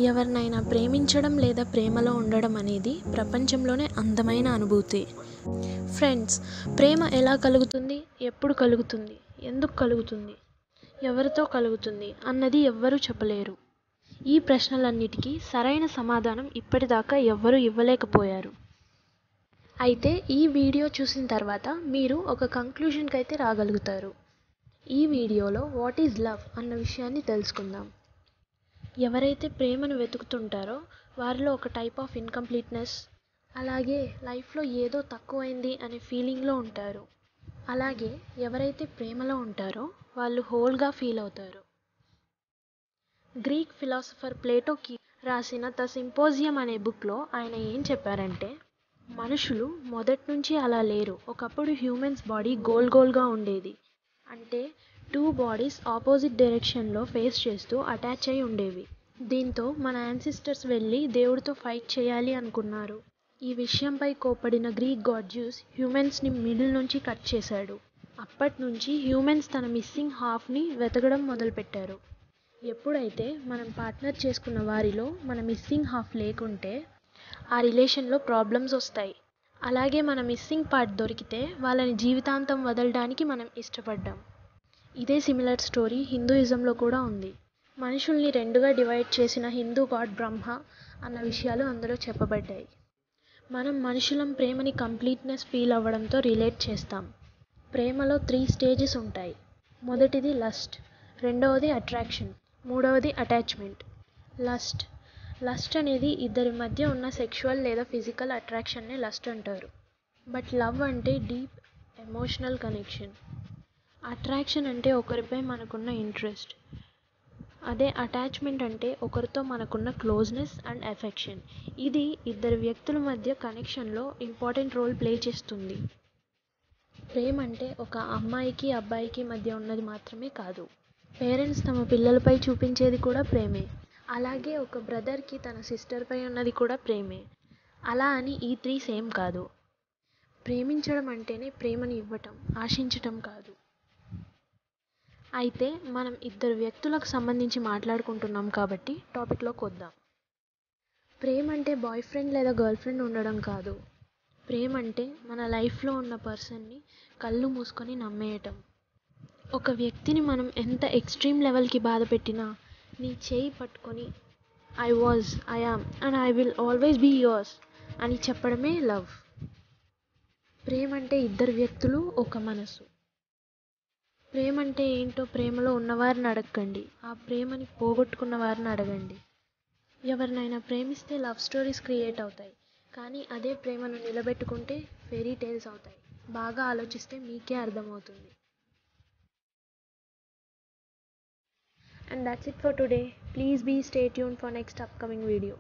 ఎవరినైనా ప్రేమించడం లేదా ప్రేమలో ఉండడం అనేది ప్రపంచంలోనే అందమైన అనుభూతి. ఫ్రెండ్స్, ప్రేమ ఎలా కలుగుతుంది, ఎప్పుడు కలుగుతుంది, ఎందుకు కలుగుతుంది, ఎవరితో కలుగుతుంది అన్నది ఎవ్వరూ చెప్పలేరు. ఈ ప్రశ్నలన్నిటికీ సరైన సమాధానం ఇప్పటిదాకా ఎవ్వరూ ఇవ్వలేకపోయారు. అయితే ఈ వీడియో చూసిన తర్వాత మీరు ఒక కంక్లూజన్కి అయితే రాగలుగుతారు. ఈ వీడియోలో వాట్ ఈజ్ లవ్ అన్న విషయాన్ని తెలుసుకుందాం. ఎవరైతే ప్రేమను వెతుకుతుంటారో వారిలో ఒక టైప్ ఆఫ్ ఇన్కంప్లీట్నెస్, అలాగే లైఫ్లో ఏదో తక్కువైంది అనే ఫీలింగ్లో ఉంటారు. అలాగే ఎవరైతే ప్రేమలో ఉంటారో వాళ్ళు హోల్గా ఫీల్ అవుతారు. గ్రీక్ ఫిలాసఫర్ ప్లేటోకి రాసిన ద సింపోజియం అనే బుక్లో ఆయన ఏం చెప్పారంటే, మనుషులు మొదటి నుంచి అలా లేరు. ఒకప్పుడు హ్యూమన్స్ బాడీ గోల్గా ఉండేది. అంటే 2 బాడీస్ ఆపోజిట్ డైరెక్షన్లో ఫేస్ చేస్తూ అటాచ్ అయి ఉండేవి. దీంతో మన యాన్సిస్టర్స్ వెళ్ళి దేవుడితో ఫైట్ చేయాలి అనుకున్నారు. ఈ విషయంపై కోప్పడిన గ్రీక్ గాడ్ జ్యూస్ హ్యూమన్స్ని మిడిల్ నుంచి కట్ చేశాడు. అప్పటి నుంచి హ్యూమన్స్ తన మిస్సింగ్ హాఫ్ని వెతకడం మొదలుపెట్టారు. ఎప్పుడైతే మనం పార్ట్నర్ చేసుకున్న వారిలో మన మిస్సింగ్ హాఫ్ లేకుంటే ఆ రిలేషన్లో ప్రాబ్లమ్స్ వస్తాయి. అలాగే మన మిస్సింగ్ పార్ట్ దొరికితే వాళ్ళని జీవితాంతం వదలడానికి మనం ఇష్టపడ్డాం. ఇదే సిమిలర్ స్టోరీ హిందూయిజంలో కూడా ఉంది. మనుషుల్ని రెండుగా డివైడ్ చేసిన హిందూ గాడ్ బ్రహ్మ అన్న విషయాలు అందులో చెప్పబడ్డాయి. మనం మనుషులం ప్రేమని కంప్లీట్నెస్ ఫీల్ అవ్వడంతో రిలేట్ చేస్తాం. ప్రేమలో 3 స్టేజెస్ ఉంటాయి. మొదటిది లస్ట్, రెండవది అట్రాక్షన్, మూడవది అటాచ్మెంట్. లస్ట్ అనేది ఇద్దరి మధ్య ఉన్న సెక్షువల్ లేదా ఫిజికల్ అట్రాక్షన్ని లస్ట్ అంటారు. బట్ లవ్ అంటే డీప్ ఎమోషనల్ కనెక్షన్. అట్రాక్షన్ అంటే ఒకరిపై మనకున్న ఇంట్రెస్ట్. అదే అటాచ్మెంట్ అంటే ఒకరితో మనకున్న క్లోజ్నెస్ అండ్ ఎఫెక్షన్. ఇది ఇద్దరు వ్యక్తుల మధ్య కనెక్షన్లో ఇంపార్టెంట్ రోల్ ప్లే చేస్తుంది. ప్రేమ అంటే ఒక అమ్మాయికి అబ్బాయికి మధ్య ఉన్నది మాత్రమే కాదు. పేరెంట్స్ తమ పిల్లలపై చూపించేది కూడా ప్రేమే. అలాగే ఒక బ్రదర్కి తన సిస్టర్పై ఉన్నది కూడా ప్రేమే. అలా అని ఈ 3 సేమ్ కాదు. ప్రేమించడం అంటేనే ప్రేమని ఇవ్వటం, ఆశించటం కాదు. అయితే మనం ఇద్దరు వ్యక్తులకు సంబంధించి మాట్లాడుకుంటున్నాం కాబట్టి టాపిక్లోకి వద్దాం. ప్రేమ అంటే బాయ్ ఫ్రెండ్ లేదా గర్ల్ ఫ్రెండ్ ఉండడం కాదు. ప్రేమ అంటే మన లైఫ్లో ఉన్న పర్సన్ని కళ్ళు మూసుకొని నమ్మేయటం. ఒక వ్యక్తిని మనం ఎంత ఎక్స్ట్రీమ్ లెవెల్కి బాధ పెట్టినా నీ చేయి పట్టుకొని I am and I will always be yours అని చెప్పడమే లవ్. ప్రేమ అంటే ఇద్దరు వ్యక్తులు, ఒక మనసు. ప్రేమ అంటే ఏంటో ప్రేమలో ఉన్నవారిని అడగండి, ఆ ప్రేమని పోగొట్టుకున్న వారిని అడగండి. ఎవరినైనా ప్రేమిస్తే లవ్ స్టోరీస్ క్రియేట్ అవుతాయి, కానీ అదే ప్రేమను నిలబెట్టుకుంటే ఫెయిరీ టేల్స్ అవుతాయి. బాగా ఆలోచిస్తే మీకే అర్థమవుతుంది. And that's it for today. Please stay tuned for next upcoming video.